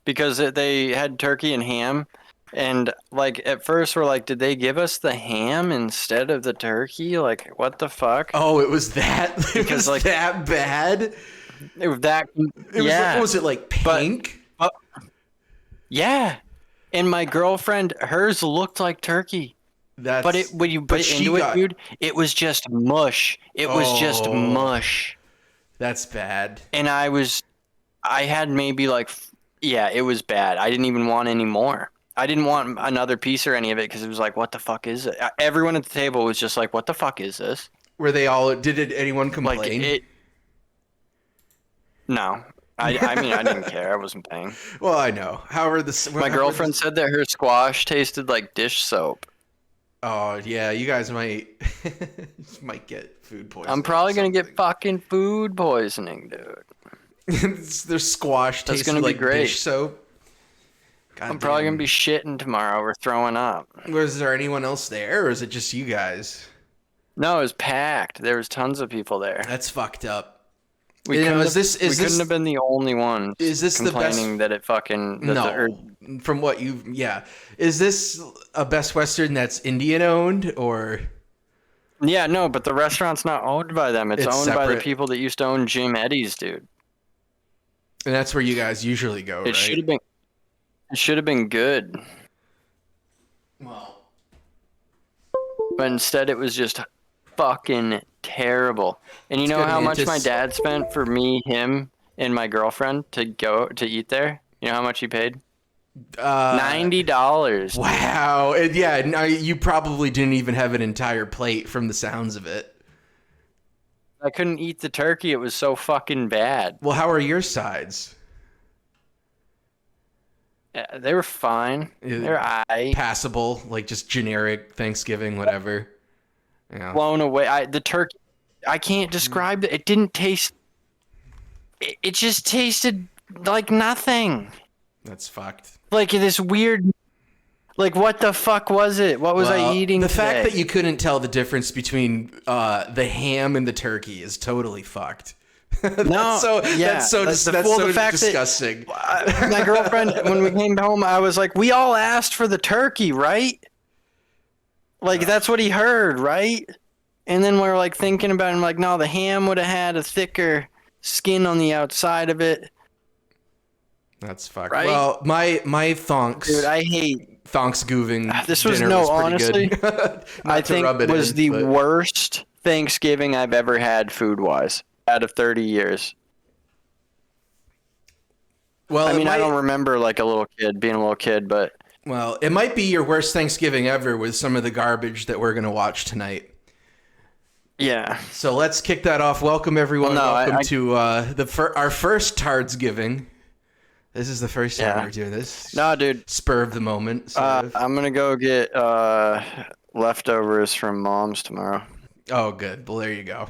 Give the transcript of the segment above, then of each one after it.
because they had turkey and ham. And like at first we're like, did they give us the ham instead of the turkey? Like, what the fuck? Oh, it was that. It Because was like that bad. it was that. It was. Yeah. Was it like pink? Yeah. And my girlfriend, hers looked like turkey. That's. But when you bit into it, dude, it was just mush. It was just mush. That's bad. And I had maybe like, yeah, it was bad. I didn't even want any more. I didn't want another piece or any of it because it was like, what the fuck is it? Everyone at the table was just like, what the fuck is this? Were they all? Did anyone complain? Like no. I mean, I didn't care. I wasn't paying. Well, I know. However, my girlfriend said that her squash tasted like dish soap. Oh yeah, you guys might get food poisoning. I'm probably gonna get fucking food poisoning, dude. Their squash tastes like dish soap. I'm probably gonna be shitting tomorrow or throwing up. Was there anyone else there, or is it just you guys? No, it was packed. There was tons of people there. That's fucked up. We couldn't have been the only one. Is this complaining the best? That it fucking from what you've is this a Best Western that's Indian owned or? Yeah, no, but the restaurant's not owned by them. It's owned by the people that used to own Jim Eddie's, dude. And that's where you guys usually go, right? It should have been good. Well, but instead it was just fucking terrible. And you know how much my dad spent for me, him, and my girlfriend to go to eat there? You know how much he paid? $90. Wow. And yeah, no, you probably didn't even have an entire plate from the sounds of it. I couldn't eat the turkey. It was so fucking bad. Well, how are your sides? They were fine. They're aight. Passable, like just generic Thanksgiving, whatever. Yeah. Blown away. The turkey, I can't describe it. It didn't taste. It just tasted like nothing. That's fucked. Like this weird. Like what the fuck was it? What was I eating? The fact that you couldn't tell the difference between the ham and the turkey is totally fucked. That's so disgusting. My girlfriend, when we came home, I was like, "We all asked for the turkey, right?" Like that's what he heard, right? And then we were like thinking about it, and like, no, the ham would have had a thicker skin on the outside of it. That's fucked. Right? Well, my thonks. Dude, I hate Thanksgiving. This was honestly, I think was the worst Thanksgiving I've ever had food-wise out of 30 years. Well, I mean, I don't remember like being a little kid, but well, it might be your worst Thanksgiving ever with some of the garbage that we're gonna watch tonight. Yeah. So let's kick that off. Welcome everyone. Welcome to our first Tardsgiving. This is the first time we're doing this. No, dude. Spur of the moment. I'm gonna go get leftovers from Mom's tomorrow. Oh, good. Well, there you go.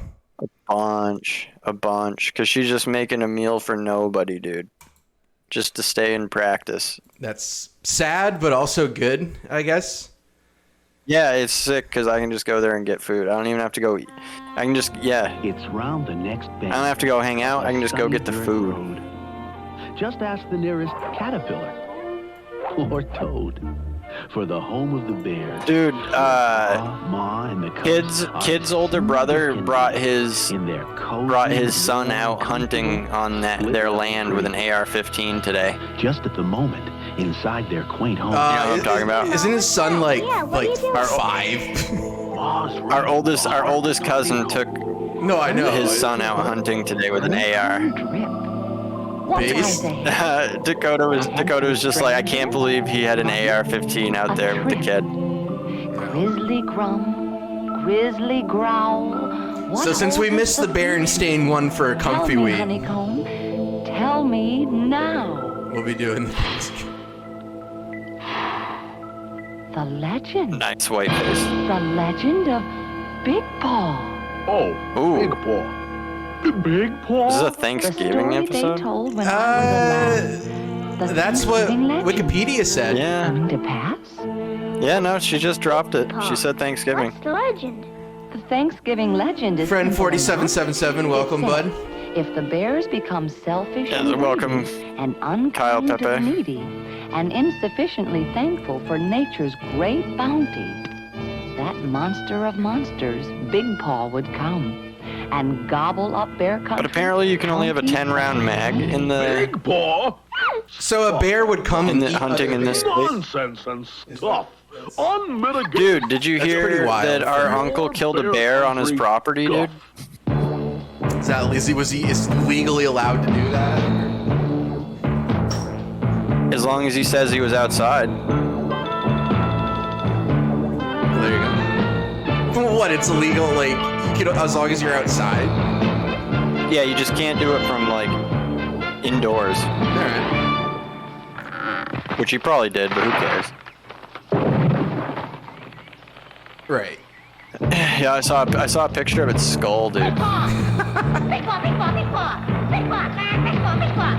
A bunch, because she's just making a meal for nobody, dude. Just to stay in practice. That's sad, but also good, I guess. Yeah, it's sick because I can just go there and get food. I don't even have to go eat. I can just, It's round the next bend. I don't have to go hang out. I can just go get the food. Road. Just ask the nearest caterpillar or toad for the home of the bears. Dude, Ma and the kid's older brother brought his son out hunting on their land with an AR-15 today. Just at the moment, inside their quaint home. You know what I'm talking about? Isn't his son like 5? Our oldest cousin took his son out hunting today with an AR. Dakota was just like, I can't believe he had an AR-15 out there with the kid. Grizzly growl. So since we missed the Berenstain one for Comfy Week, tell me now. We'll be doing the legend. Nice white face. The legend of Big Paw. Ooh. Big Paw. Big Paw. This is a Thanksgiving episode? They told when I was alive. That's what Wikipedia said. Yeah. Coming to pass? Yeah, no, she just dropped it. She said Thanksgiving. What's the legend? The Thanksgiving legend is Friend 4777, welcome, bud. If the bears become selfish Yeah, and welcome, greedy and unkind Kyle to the Pepe. needy and insufficiently thankful for nature's great bounty, that monster of monsters, Big Paw, would come and gobble up bear country. But apparently you can only have a 10-round mag in the Big Paw? So a bear would come and eat hunting other in this bears. state. Nonsense and stuff. Unmitigated. Dude, did you That's pretty hear wild. that our uncle killed a bear on his property, dude? Was he legally allowed to do that? As long as he says he was outside. There you go. What? It's illegal, like, you know, as long as you're outside. Yeah, you just can't do it from, like, indoors. All right. Which he probably did, but who cares? Right. Yeah, I saw a picture of its skull, dude. Big Paw! Big Paw, Big Paw, Big Paw! Big Paw, man! Big Paw, Big Paw!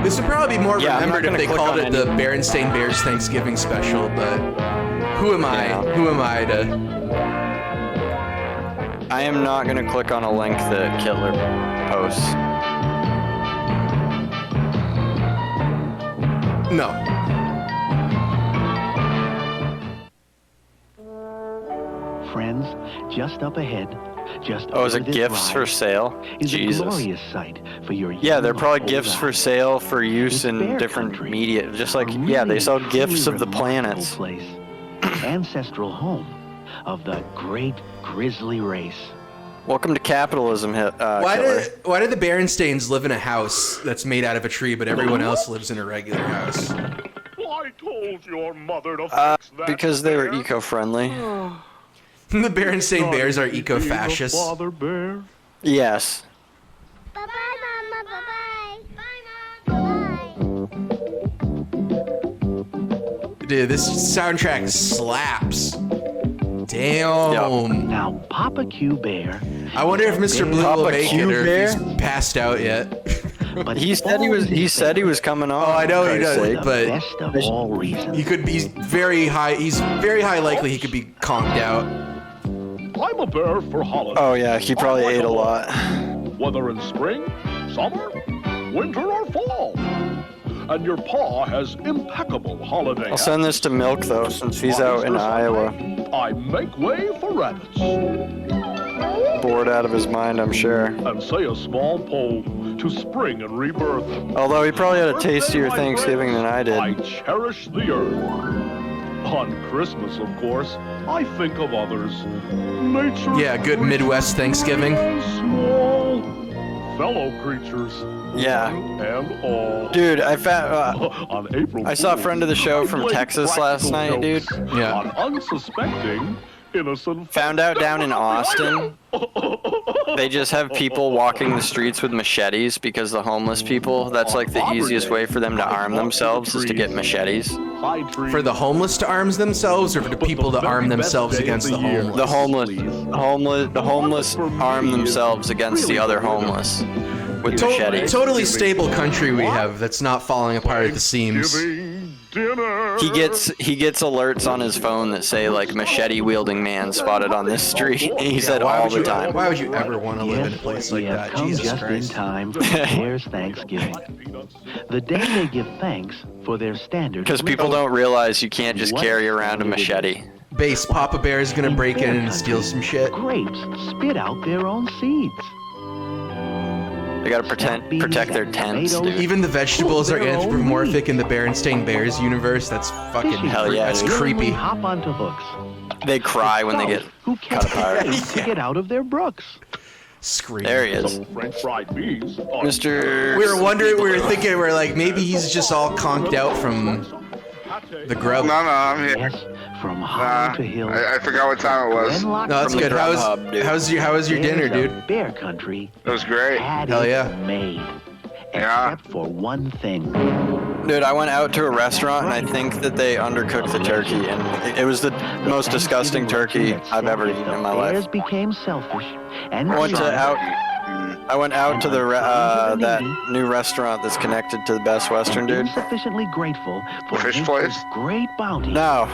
This would probably be more Yeah, I'm not remembered if gonna they click called on it the any- Berenstain Bears Thanksgiving special, but who am I? Yeah. Who am I to... I am not gonna click on a link that Kittler posts. No. Friends, just up ahead, just Oh, is over it this gifts for rise, sale? is a Jesus. glorious sight for your Yeah, they're young probably old gifts for eyes. sale for use It's in bear different country, media. Just like, a yeah, they really, sell gifts truly of the remarkable planets. Place, ancestral home of the great grizzly race. Welcome to capitalism, Why Kittler. do the Berenstains live in a house that's made out of a tree, but everyone else lives in a regular house? I told your mother to fix that because they were eco-friendly. The Berenstain Bears are eco-fascists. Father bear. Yes. Bye-bye, Mama. Bye-bye. Bye-bye. Dude, this soundtrack slaps. Damn. Now, Papa Q Bear. I wonder if Mr. Blue will Papa make Q it or Bear? if he's passed out yet. But He said he was coming on. Oh, I know he for Christ's does, sake. the but best of all reasons. he could be very high. He's very high likely he could be conked out. I'm a bear for holidays. Oh yeah, he probably ate a lot. Whether in spring, summer, winter, or fall. And your paw has impeccable holiday I'll send this to Milk though, since he's out in Iowa, I make way for rabbits bored out of his mind, I'm sure. and say a small poem to spring and rebirth. Although he probably had a Birthday, tastier my Thanksgiving than I I did. cherish the earth. On Christmas, of course, I think of others. Nature. Yeah, good Midwest Thanksgiving. Small fellow creatures. Yeah. And all. Dude, On April I saw a Fool's, friend of the show I from played Texas last practical night, dude. jokes Yeah. On unsuspecting, innocent. Found out down in Austin, they just have people walking the streets with machetes because the homeless people, that's like the easiest way for them to arm themselves is to get machetes. High trees. For the homeless to arm themselves, or for the people to arm themselves against the homeless? The homeless arm themselves against the other homeless with machetes. Totally stable country we have that's not falling apart at the seams. Thanksgiving dinner. He gets alerts on his phone that say like machete wielding man spotted on this street. And he said all the time. Why would you ever want to live in a place like we have that? come Jesus just Christ. in time for Bear's Thanksgiving. The day they give thanks for their standard. Because people don't realize you can't just carry around a machete. Base Papa Bear is gonna break in and steal some shit. Grapes spit out their own seeds. They gotta protect their tents, dude. Even the vegetables are anthropomorphic in the Berenstain Bears universe. That's fucking Fishing Hell yeah, that's dude. literally creepy. hop onto hooks. They cry when they get Who cut apart. to get out of their brooks. Scream. There he is. French fried beans. Mr. We were wondering, we were thinking, we're like, maybe he's just all conked out from the grub. No, I'm here. Yes, from hollow to hill. I forgot what time it was. When No, that's From the good. Grubhub, dude. How was your dinner, dude? Bear country It was great. had Hell it yeah. made. Yeah. Except for one thing. Dude, I went out to a restaurant and I think that they undercooked the turkey, and it was the most disgusting turkey I've ever eaten in my Bears life. became selfish and I went to greedy. out. I went out to the that new restaurant that's connected to the Best Western, dude. Insufficiently grateful for Fish nature's place? great bounty. No,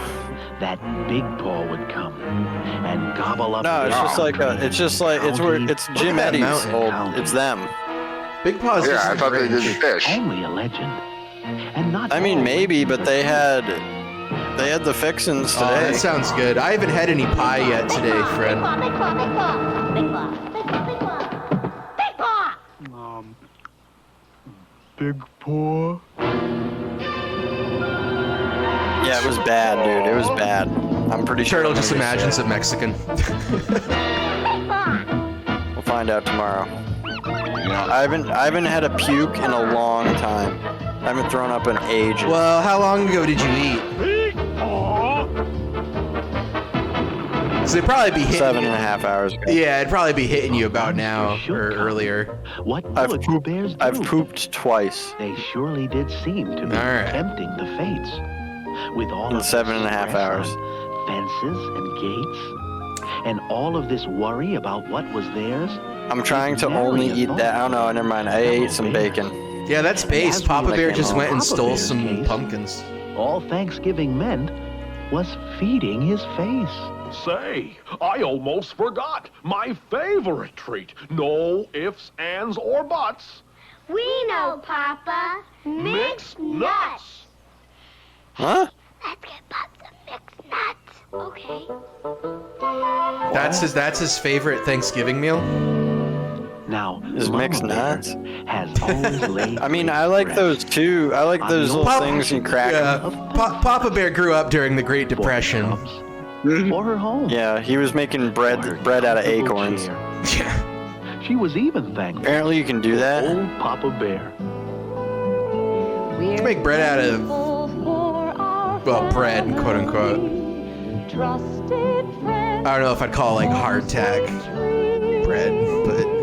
That Big Paw would come and gobble up. no, it's just like it's where it's Jim Look at that Eddie's mountain. old. It's them. Big Paws Yeah, just I thought they did range. fish. Only a legend, and not. I mean, all maybe, but they had legends. the fixins Oh, today. that sounds good. I haven't had any pie yet today, Big friend. paw, big paw, big paw. Big paw, big paw, big paw. Big paw! Big Paw? Yeah, it was bad, dude. It was bad. I'm pretty sure. Turtle I'm just gonna get imagines sick. a Mexican. Big paw! We'll find out tomorrow. I haven't had a puke in a long time. I haven't thrown up in ages. Well, how long ago did you eat? Big Paw? So they'd probably be hitting 7.5 hours ago. Yeah, it'd probably be hitting you about now or earlier. What I've would pooped. bears do? I've pooped twice They surely did seem to be All right. tempting the fates. With all in of 7.5 this hours. stress on fences and gates, and all of this worry about what was theirs. I'm trying to only eat that. I don't know. Never mind. I ate some bacon. Yeah, that's base. As we Papa Bear look just at went and Papa stole Bear's some case, pumpkins. All Thanksgiving meant was feeding his face. Say, I almost forgot. My favorite treat. No ifs, ands, or buts. We know, Papa. Mixed nuts. Let's Huh? get Pop some mixed nuts. Okay. That's his favorite Thanksgiving meal. Now, Is mixed Mama Bear nuts? has always laid I mean, great I like stress those too. I like those little Pop- things you crack. Yeah, Papa Bear grew up during the Great for her Depression. cubs, for her home. Yeah, he was making for her bread out of comfortable acorns. chair. Yeah. She was even thankful. Apparently, you can do that. Old Papa Bear. You can make bread out of, well, bread, quote unquote. I don't know if I'd call it like hardtack bread, but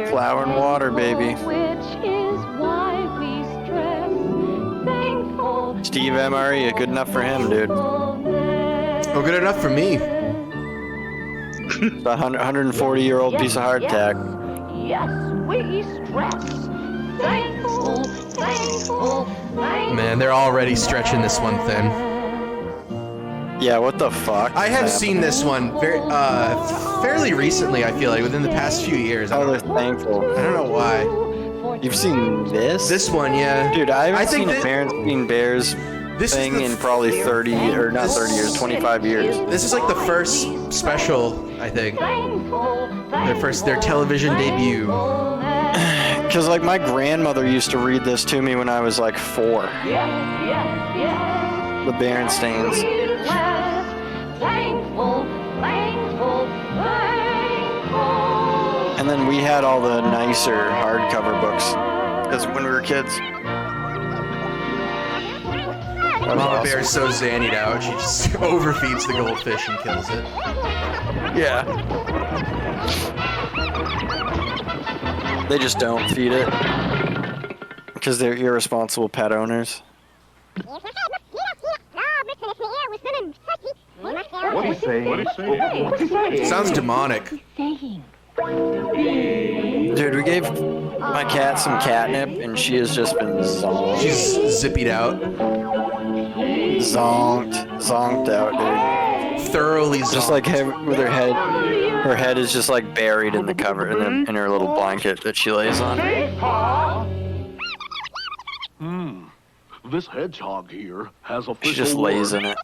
Flour and water, baby. Steve MRE, good enough for him, dude. well, good enough for me. The 140-year-old piece of hardtack. Yes, we stress. Thankful, thankful, thankful. Man, they're already stretching this one thin. Yeah, what the fuck? I have happened? seen this one fairly recently, I feel like, within the past few years. I Oh, don't, they're thankful. I don't know why. You've seen this? This one, yeah. Dude, I haven't think seen a that- Berenstain Bears This is thing the in probably 30, or not 30 years, 25 years. This is like the first special, I think. Their television debut. Because, like, my grandmother used to read this to me when I was, like, 4. The Berenstains. Thankful, thankful, thankful. And then we had all the nicer hardcover books. Because when we were kids. That was Mama awesome. Bear's so zannied out, she just overfeeds the goldfish and kills it. Yeah. They just don't feed it. Because they're irresponsible pet owners. What do you say? Sounds demonic. Dude, we gave my cat some catnip, and she has just been zonked. She's zippied out. Zonked out, dude. Thoroughly Just zonked. like with her head is just like buried in the cover, in her little blanket that she lays on. This hedgehog here has official She just lays in it.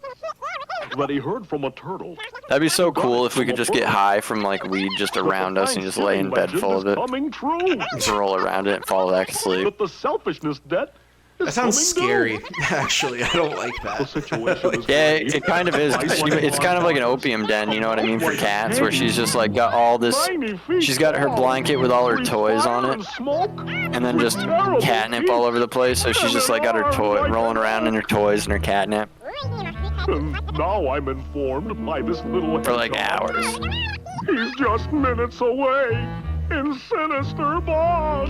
that he heard from a turtle. That'd be so cool if we could just get high from like weed just around us and just lay in bed full of it. Coming true. Just roll around it and fall back asleep. But the selfishness debt is That sounds coming scary. due. Actually, I don't like The that. situation is Yeah, grave. it kind of is. 'Cause it's kind of like an opium den, you know what I mean, for cats, where she's just like got all this. She's got her blanket with all her toys on it, and then just catnip all over the place. So she's just like got her toy rolling around in her toys and her catnip And now I'm informed by this little for like hedgehog. hours. He's just minutes away in Sinister Bog.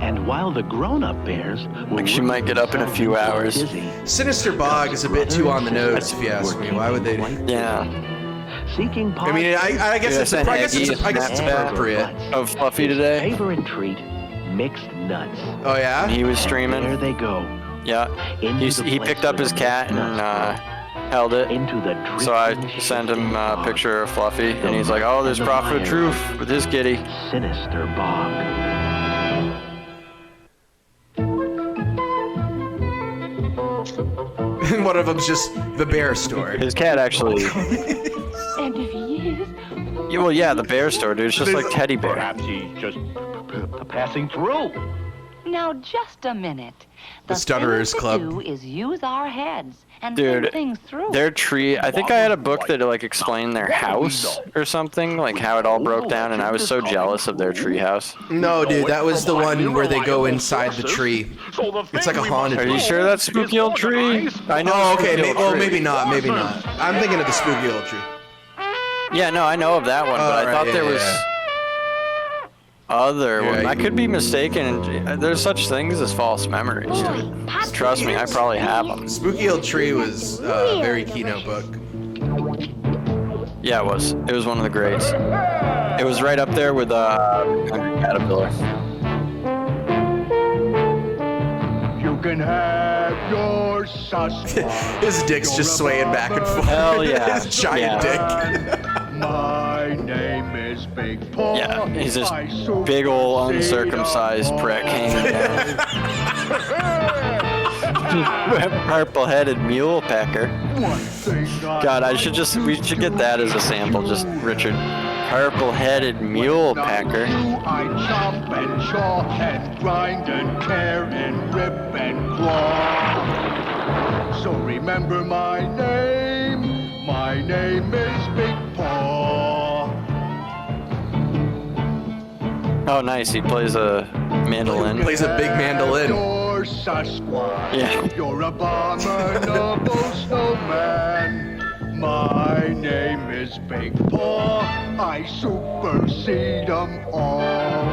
And while the grown-up bears were Like, she might get up in a few hours. Sinister Bog is a bit too on the nose, if you ask me. Why would they? Yeah. Seeking I mean, I guess it's appropriate. Of Fluffy today. favorite treat, mixed nuts. Oh yeah. He was There streaming. they go. Yeah. He picked up his cat and held it. Into the So I drifting sent him a bog. picture of Fluffy, and he's like, "Oh, there's Prophet of Truth with his kitty." Sinister bog. And one of them's just the bear store. His cat actually. And if he is, Yeah, well, yeah, the bear store, dude. It's just like teddy bear. Perhaps he's just passing through. Now, just a minute. The Stutterers thing Club. to do is use our heads and Dude, think things through. Their tree. I think I had a book that like explained their house or something, like how it all broke down, and I was so jealous of their tree house. No, dude, that was the one where they go inside the tree. It's like a haunted. Are you sure that's spooky old tree? I know. Oh, okay. Spooky Old Tree. Maybe not. Maybe not. I'm thinking of the spooky old tree. Yeah, no, I know of that one, but I right, thought yeah, there was yeah. other one. Yeah, I could be mistaken. There's such things as false memories. dude. Trust me, I probably have them. Spooky old tree was a very keynote book. Yeah, it was. It was one of the greats. It was right up there with Hungry Caterpillar. You can have your Sasquatch. His dick's just swaying back and forth. Hell yeah. His giant dick. My name is Big Paw. Yeah, he's this I super big ol' see uncircumcised them prick all. hanging down. Purple-headed mule pecker. One thing God, we should get that as a sample, just Richard. Purple-headed mule pecker. I chomp and chaw and grind and tear and rip and claw. So remember my name. My name is Big Paw. Oh, nice. He plays a mandolin. Plays a big mandolin. Your Sasquatch. Yeah. You're a abominable snowman. My name is Big Paw. I supersede them all.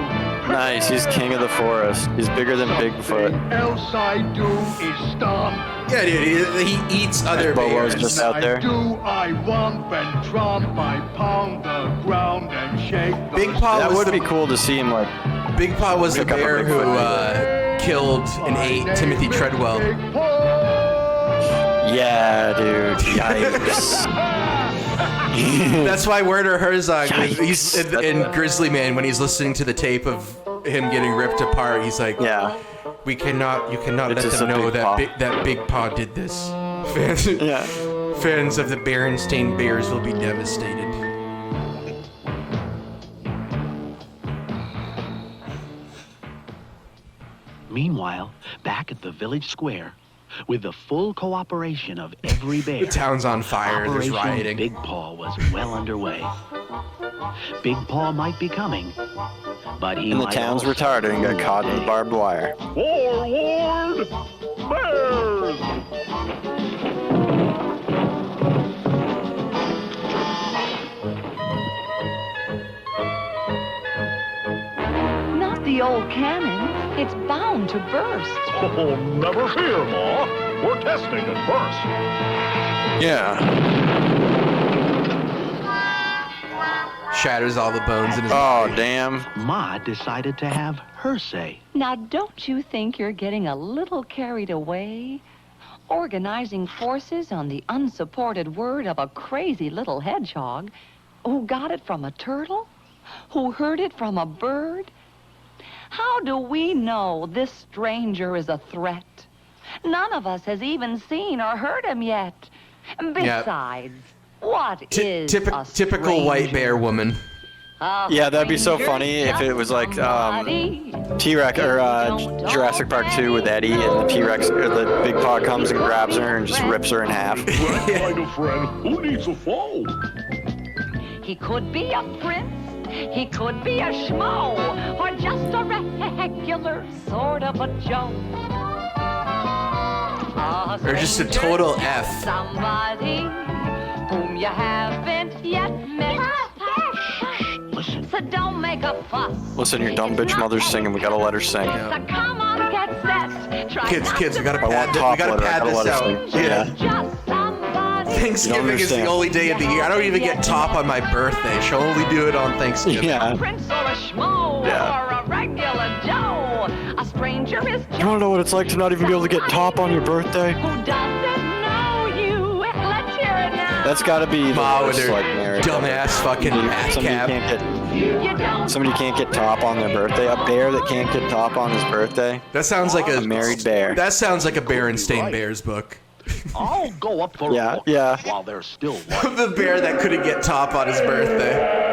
Nice. He's king of the forest. He's bigger than Bigfoot. Something else I do is stomp. Yeah, dude, he eats other Bobo's bears. just out there. I womp and tromp. I pound the ground and shake the Big Paw That was would the be cool to see him like. Big Paw was the Pick up a bear who Bigfoot. killed and ate Timothy Treadwell. Big Paw. Yeah, dude. Yikes. That's why Werner Herzog, he's Yikes. in Grizzly Man, when he's listening to the tape of him getting ripped apart, he's like, Yeah. you cannot It's let just them a know Big Paw." that Big Paw did this. Fans, Yeah. fans of the Berenstain Bears will be devastated. Meanwhile, back at the village square, with the full cooperation of every bear, The town's on fire, there's Operation rioting. Big Paw was well underway. Big Paw might be coming, but he And the might town's also retarded and got caught in the barbed wire. Forward, bears! Not the old cannon. It's bound to burst. Oh, never fear, Ma. We're testing it first. Yeah. Shatters all the bones in his Oh, damn. Ma decided to have her say. Now, don't you think you're getting a little carried away? Organizing forces on the unsupported word of a crazy little hedgehog who got it from a turtle? Who heard it from a bird? How do we know this stranger is a threat? None of us has even seen or heard him yet. Besides, what is a typical white stranger? bear woman. A Yeah, that'd be so stranger's funny if it was like, somebody. T-Rex or Jurassic Park 2 with Eddie, and the T-Rex or the Big Paw comes and grabs her and just rips her in half. That kind of friend, who needs a foe? He could be a prince, he could be a schmo, or just a regular sort of a joke. Or just a total F. Somebody whom you haven't yet met. Listen, So don't make a fuss. Listen, your dumb bitch mother's singing. We gotta let her sing. So come on, get set. Try Kids, not we to gotta I want pad, top we gotta letter. I pad gotta this let her out. sing. Yeah. just somebody Thanksgiving is the understand. only day of the year. I don't even get top on my birthday. She'll only do it on Thanksgiving. Yeah. Prince or a schmo Yeah. or a regular Joe. A stranger is just You wanna know what it's like to not even be able to get top on your birthday? who doesn't know you. Let's hear it now. That's gotta be the Ma with worst, her like, marriage. dumbass fucking hat Somebody cap. can't get top on their birthday. A bear that can't get top on his birthday. That sounds like A married bear. That sounds like a Berenstain Bears book. I'll go up for a Yeah, look yeah. while they're still light. The bear that couldn't get top on his birthday.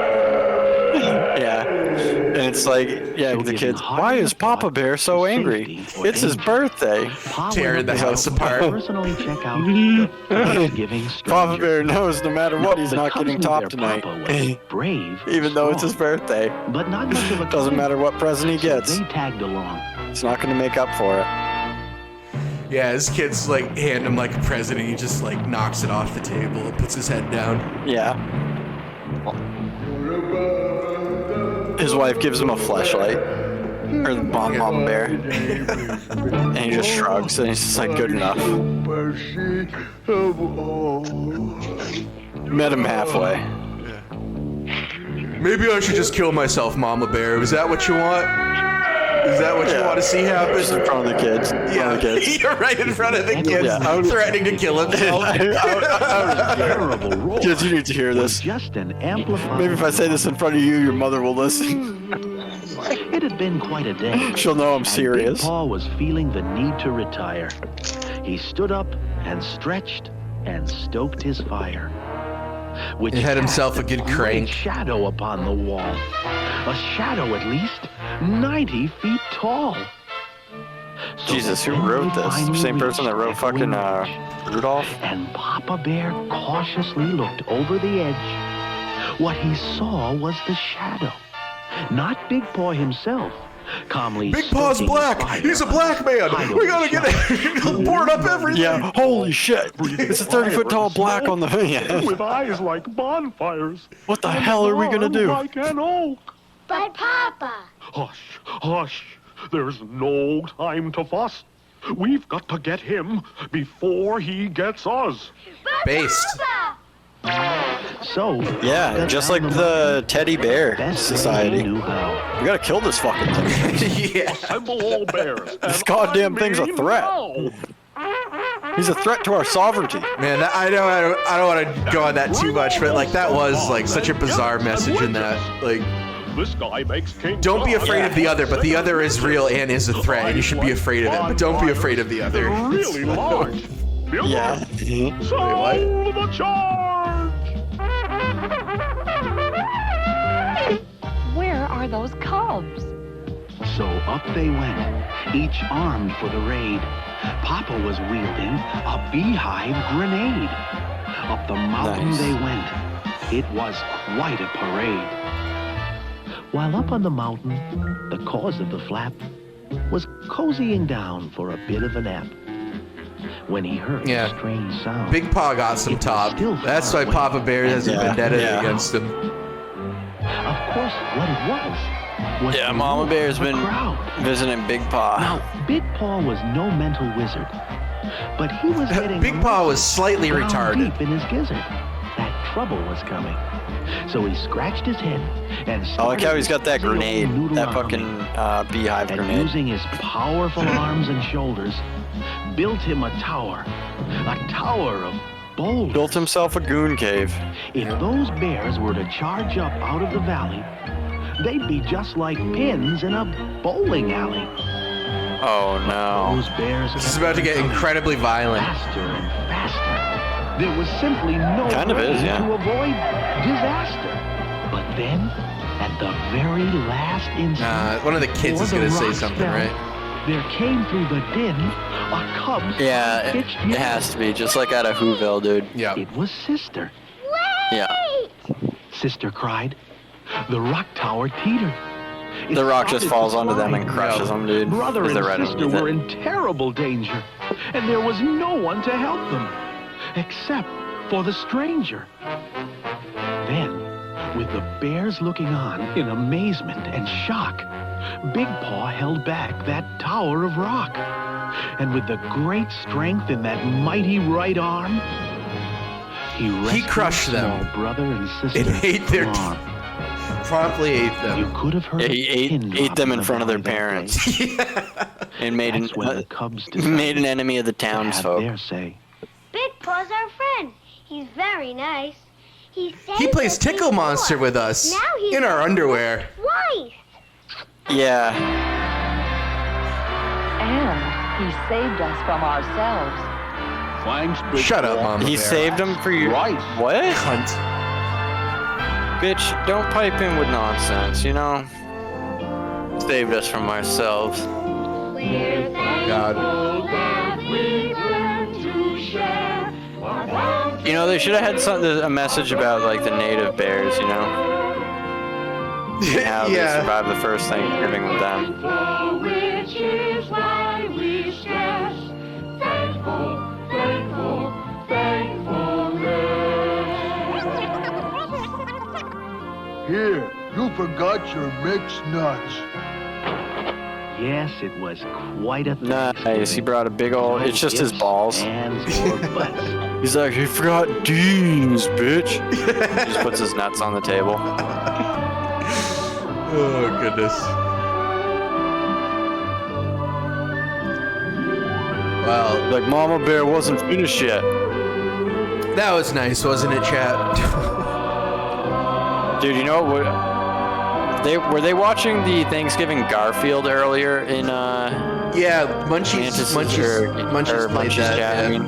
Yeah. And it's like, yeah, the kids, why is Papa Bear so angry? It's his birthday. Tearing the house apart. Personally check out the Thanksgiving Papa stranger. Bear knows no matter what, he's The not getting cousin of top their tonight. Papa was brave, Even though it's his strong, birthday. but not much of a Doesn't kid. matter what present he So gets. they tagged along. It's not going to make up for it. Yeah, his kids like hand him like a present and he just like knocks it off the table and puts his head down. Yeah. His wife gives him a flashlight. Or the Mama Bear. And he just shrugs and he's just like, good enough. Met him halfway. Maybe I should just kill myself, Mama Bear. Is that what you want? Is that what you want to see happen? Just in front of the kids. Yeah, The kids. you're right in front of the kids, Yeah, I would- threatening to kill himself. Terrible roar Kids, you need to hear was this. just an amplified. Maybe if I say this in front of you, your mother will listen. It had been quite a day. She'll know I'm and serious. Big Paw was feeling the need to retire. He stood up and stretched and stoked his fire, which He had himself a cast good great crank. shadow upon the wall. A shadow at least 90 feet tall. So Jesus, who when wrote they this? finally Same person that reached wrote Echoing fucking Ridge, Rudolph? and Papa Bear cautiously looked over the edge. What he saw was the shadow, not Big Paw himself. Calmly Big Paw's stoking black. fire He's a black man. hiding We gotta get shadow. it. Board up everything. Yeah, holy shit. It's a 30-foot tall black on the yeah. With eyes like bonfires. What the hell are we gonna do? Like an oak. But Papa, Hush, hush. There's no time to fuss. We've got to get him before he gets us. Based. Papa! So Yeah, cut just down like the the Teddy Bear best way Society. he knew how. We gotta kill this fucking thing. Yeah. Assemble all bears. This goddamn thing's a threat. He's a threat to our sovereignty. Man, I don't want to go on that too much, but like that was like such a bizarre message in that. Like, This guy makes King don't be John afraid of the other, but the other is real and is a threat, and you should be afraid of it, but don't be afraid of the other. Really large. Yeah. Sound the charge! Where are those cubs? So up they went, each armed for the raid. Papa was wielding a beehive grenade. Up the mountain Nice. they went. It was quite a parade. While up on the mountain, the cause of the flap was cozying down for a bit of a nap. When he heard Yeah. a strange sound. Big Paw got some top. That's why Papa Bear has a Yeah, vendetta yeah. against him. Of course, what it was Yeah, the Mama roar Bear's of a been crowd. visiting Big Paw. Now, Big Paw was no mental wizard, but he was getting Big Paw was slightly down retarded. deep in his gizzard. That trouble was coming. So he scratched his head and I like how he's got that started grenade, noodle that army. fucking beehive And grenade. using his powerful arms and shoulders, built him a tower of boulders. Built himself a goon cave. If those bears were to charge up out of the valley, they'd be just like pins in a bowling alley. Oh no. Those bears This is about to get incredibly violent. faster and faster. There was simply no Kind of way is, yeah. to avoid disaster. But then, at the very last instant, One of the kids before is gonna the say rocks something, fell, right? There came through the din a cub's Yeah, high-pitched it yell. has to be. Just like out of Whoville, dude. Yeah. It was Sister. Yeah. Sister cried. The rock tower teetered. It The rock just started falls to onto them slide. and crushes them, dude. Brother Because and they're right sister underneath were it. in terrible danger, and there was no one to help them, except for the stranger. Then, with the bears looking on in amazement and shock, Big Paw held back that tower of rock. And with the great strength in that mighty right arm, He crushed them. small brother and sister and ate their from harm. promptly ate them. You could have heard Yeah, a he pin ate them drop in front of their the valley that parents day. and made That's when the Cubs decided made an enemy of the to have townsfolk. their say. Big Paw's our friend. He's very nice. He Plays Tickle Monster with us Now he's in our underwear. Twice. Yeah. And he saved us from ourselves. Thanks, Big Shut up, Paw. Mama He Bear. saved them for you. Right. What? Cunt. Bitch, don't pipe in with nonsense, you know? Saved us from ourselves. God. You know, they should have had a message about, like, the native bears, you know? And how they Yeah. survived the first Thanksgiving with them. Here, you forgot your mixed nuts. Yes, it was quite a Nice, he brought a big old, it's just his balls. Hands or butts. He's like, he forgot Dean's, bitch. He just puts his nuts on the table. Oh, goodness. Well, Like, Mama Bear wasn't finished yet. that was nice, wasn't it, chat? Dude, you know what? Were they watching the Thanksgiving Garfield earlier in Yeah, Munchies Mantis played Munchies that. chat? Yeah. I mean,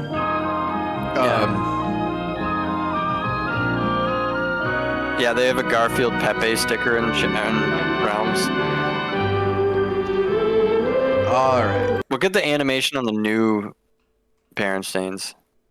yeah, they have a Garfield Pepe sticker in Realms. All right. Look at the animation on the new Berensstains.